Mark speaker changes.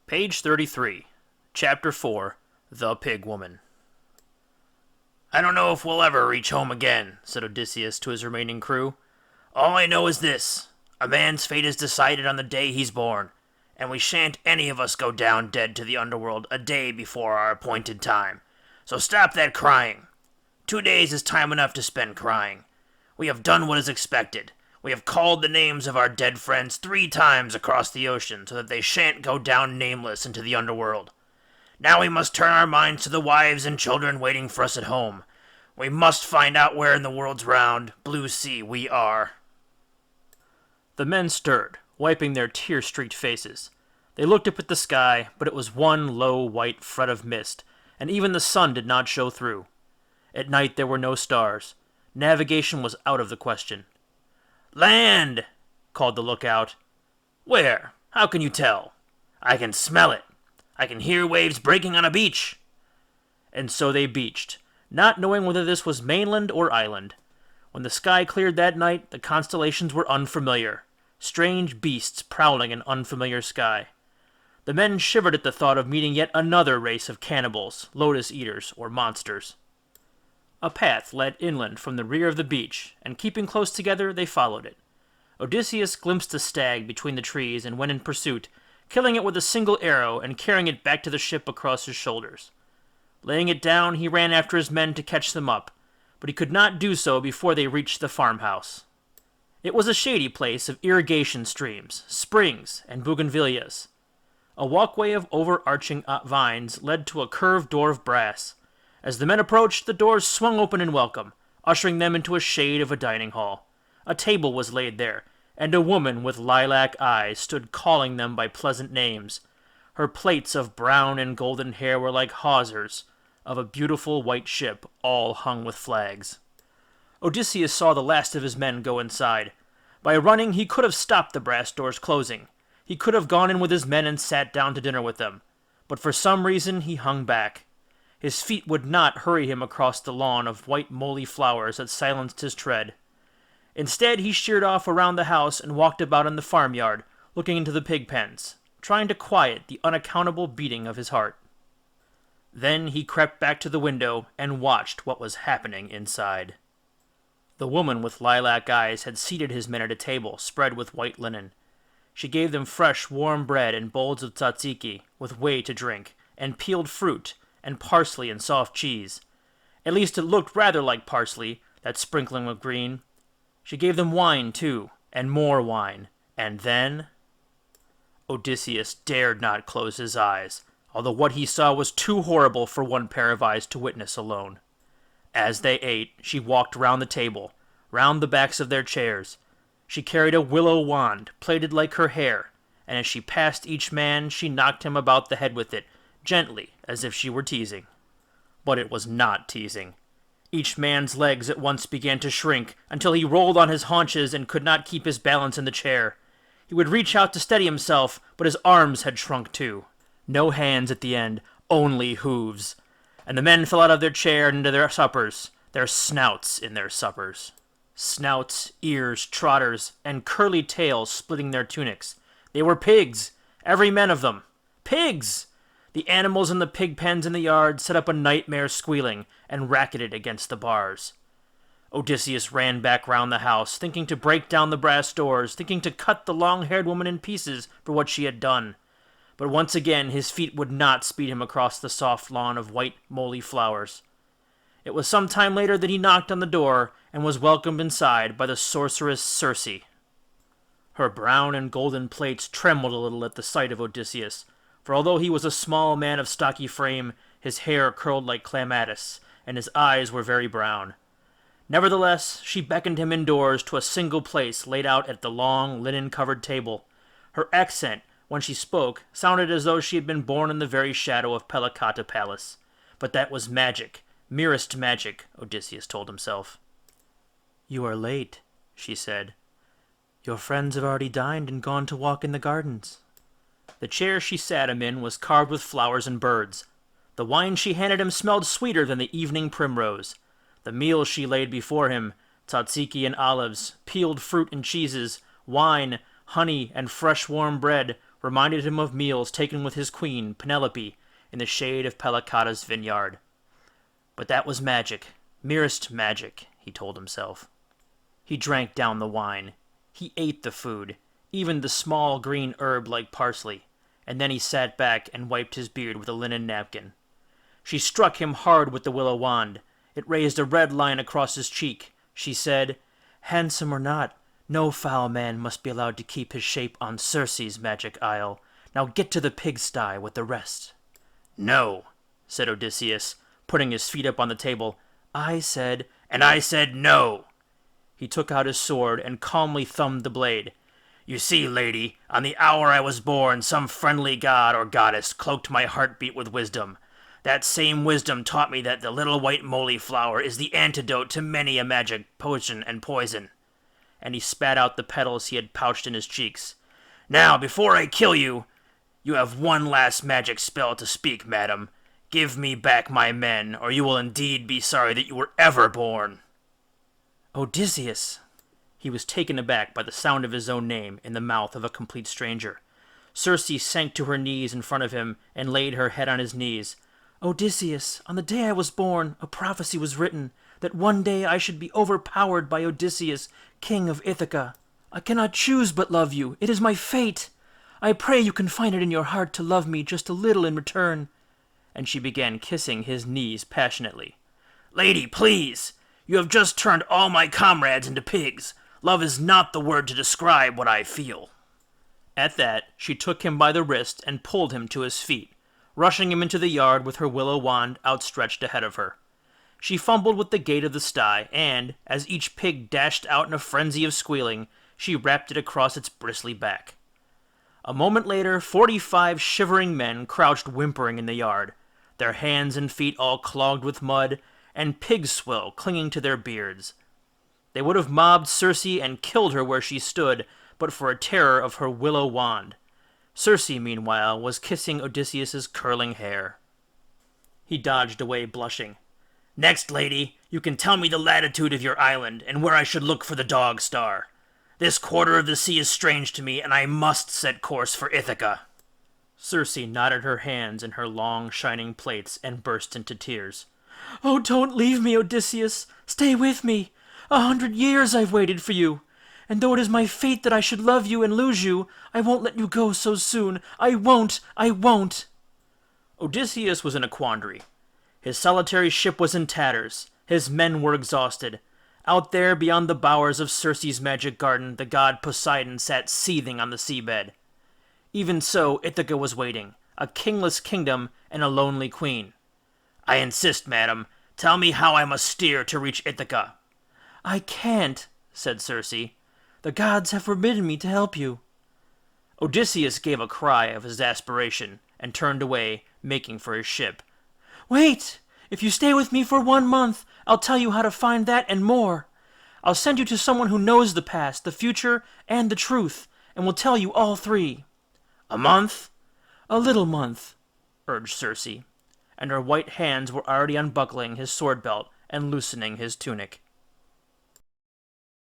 Speaker 1: Page 33, Chapter 4, The Pig Woman. "I don't know if we'll ever reach home again," said Odysseus to his remaining crew. "All I know is this: a man's fate is decided on the day he's born, and we shan't any of us go down dead to the underworld a day before our appointed time. So stop that crying. 2 days is time enough to spend crying. We have done what is expected. We have called the names of our dead friends 3 times across the ocean so that they shan't go down nameless into the underworld. Now we must turn our minds to the wives and children waiting for us at home. We must find out where in the world's round, blue sea we are." The men stirred, wiping their tear-streaked faces. They looked up at the sky, but it was one low white fret of mist, and even the sun did not show through. At night there were no stars. Navigation was out of the question. "Land!" called the lookout. "Where? How can you tell?" "I can smell it. I can hear waves breaking on a beach." And so they beached, not knowing whether this was mainland or island. When the sky cleared that night, the constellations were unfamiliar, strange beasts prowling in unfamiliar sky. The men shivered at the thought of meeting yet another race of cannibals, lotus-eaters, or monsters. A path led inland from the rear of the beach, and keeping close together, they followed it. Odysseus glimpsed a stag between the trees and went in pursuit, killing it with a single arrow and carrying it back to the ship across his shoulders. Laying it down, he ran after his men to catch them up, but he could not do so before they reached the farmhouse. It was a shady place of irrigation streams, springs, and bougainvilleas. A walkway of overarching vines led to a curved door of brass. As the men approached, the doors swung open in welcome, ushering them into a shade of a dining hall. A table was laid there, and a woman with lilac eyes stood calling them by pleasant names. Her plaits of brown and golden hair were like hawsers of a beautiful white ship, all hung with flags. Odysseus saw the last of his men go inside. By running, he could have stopped the brass doors closing. He could have gone in with his men and sat down to dinner with them. But for some reason, he hung back. His feet would not hurry him across the lawn of white moly flowers that silenced his tread. Instead, he sheered off around the house and walked about in the farmyard, looking into the pig pens, trying to quiet the unaccountable beating of his heart. Then he crept back to the window and watched what was happening inside. The woman with lilac eyes had seated his men at a table spread with white linen. She gave them fresh, warm bread and bowls of tzatziki, with whey to drink, and peeled fruit, and parsley and soft cheese. At least it looked rather like parsley, that sprinkling of green. She gave them wine, too, and more wine, and then... Odysseus dared not close his eyes, although what he saw was too horrible for one pair of eyes to witness alone. As they ate, she walked round the table, round the backs of their chairs. She carried a willow wand, plaited like her hair, and as she passed each man, she knocked him about the head with it, gently, as if she were teasing. But it was not teasing. Each man's legs at once began to shrink, until he rolled on his haunches and could not keep his balance in the chair. He would reach out to steady himself, but his arms had shrunk too. No hands at the end, only hooves. And the men fell out of their chair and into their suppers, their snouts in their suppers. Snouts, ears, trotters, and curly tails splitting their tunics. They were pigs, every man of them. Pigs! The animals in the pig pens in the yard set up a nightmare squealing and racketed against the bars. Odysseus ran back round the house, thinking to break down the brass doors, thinking to cut the long-haired woman in pieces for what she had done. But once again his feet would not speed him across the soft lawn of white moly flowers. It was some time later that he knocked on the door and was welcomed inside by the sorceress Circe. Her brown and golden plaits trembled a little at the sight of Odysseus, for although he was a small man of stocky frame, his hair curled like clematis, and his eyes were very brown. Nevertheless, she beckoned him indoors to a single place laid out at the long, linen-covered table. Her accent, when she spoke, sounded as though she had been born in the very shadow of Pelicata Palace. But that was magic, merest magic, Odysseus told himself. "You are late," she said. "Your friends have already dined and gone to walk in the gardens." The chair she sat him in was carved with flowers and birds. The wine she handed him smelled sweeter than the evening primrose. The meal she laid before him, tzatziki and olives, peeled fruit and cheeses, wine, honey, and fresh warm bread, reminded him of meals taken with his queen, Penelope, in the shade of Pellicata's vineyard. But that was magic, merest magic, he told himself. He drank down the wine. He ate the food, even the small green herb like parsley, and then he sat back and wiped his beard with a linen napkin. She struck him hard with the willow wand. It raised a red line across his cheek. She said, "Handsome or not, no foul man must be allowed to keep his shape on Circe's magic isle. Now get to the pigsty with the rest." "No," said Odysseus, putting his feet up on the table. "I said, and I said no." He took out his sword and calmly thumbed the blade. "You see, lady, on the hour I was born, some friendly god or goddess cloaked my heartbeat with wisdom. That same wisdom taught me that the little white moly flower is the antidote to many a magic potion and poison." And he spat out the petals he had pouched in his cheeks. "Now, before I kill you, you have one last magic spell to speak, madam. Give me back my men, or you will indeed be sorry that you were ever born." "Odysseus!" He was taken aback by the sound of his own name in the mouth of a complete stranger. Circe sank to her knees in front of him and laid her head on his knees. "Odysseus, on the day I was born, a prophecy was written, that one day I should be overpowered by Odysseus, king of Ithaca. I cannot choose but love you. It is my fate. I pray you can find it in your heart to love me just a little in return." And she began kissing his knees passionately. "Lady, please! You have just turned all my comrades into pigs. Love is not the word to describe what I feel." At that, she took him by the wrist and pulled him to his feet, rushing him into the yard with her willow wand outstretched ahead of her. She fumbled with the gate of the sty, and, as each pig dashed out in a frenzy of squealing, she wrapped it across its bristly back. A moment later, 45 shivering men crouched whimpering in the yard, their hands and feet all clogged with mud, and pig swill clinging to their beards. They would have mobbed Circe and killed her where she stood, but for a terror of her willow wand. Circe, meanwhile, was kissing Odysseus's curling hair. He dodged away, blushing. "Next, lady, you can tell me the latitude of your island, and where I should look for the dog star. This quarter of the sea is strange to me, and I must set course for Ithaca." Circe knotted her hands in her long, shining plaits and burst into tears. "Oh, don't leave me, Odysseus! Stay with me! 100 years I've waited for you! And though it is my fate that I should love you and lose you, I won't let you go so soon! I won't! I won't!" Odysseus was in a quandary. His solitary ship was in tatters. His men were exhausted. Out there, beyond the bowers of Circe's magic garden, the god Poseidon sat seething on the seabed. Even so, Ithaca was waiting, a kingless kingdom and a lonely queen. "I insist, madam. Tell me how I must steer to reach Ithaca." "I can't," said Circe. "The gods have forbidden me to help you." Odysseus gave a cry of exasperation and turned away, making for his ship. "Wait! If you stay with me for 1 month, I'll tell you how to find that and more. I'll send you to someone who knows the past, the future, and the truth, and will tell you all three." "A month?" "A little month," urged Circe, and her white hands were already unbuckling his sword belt and loosening his tunic.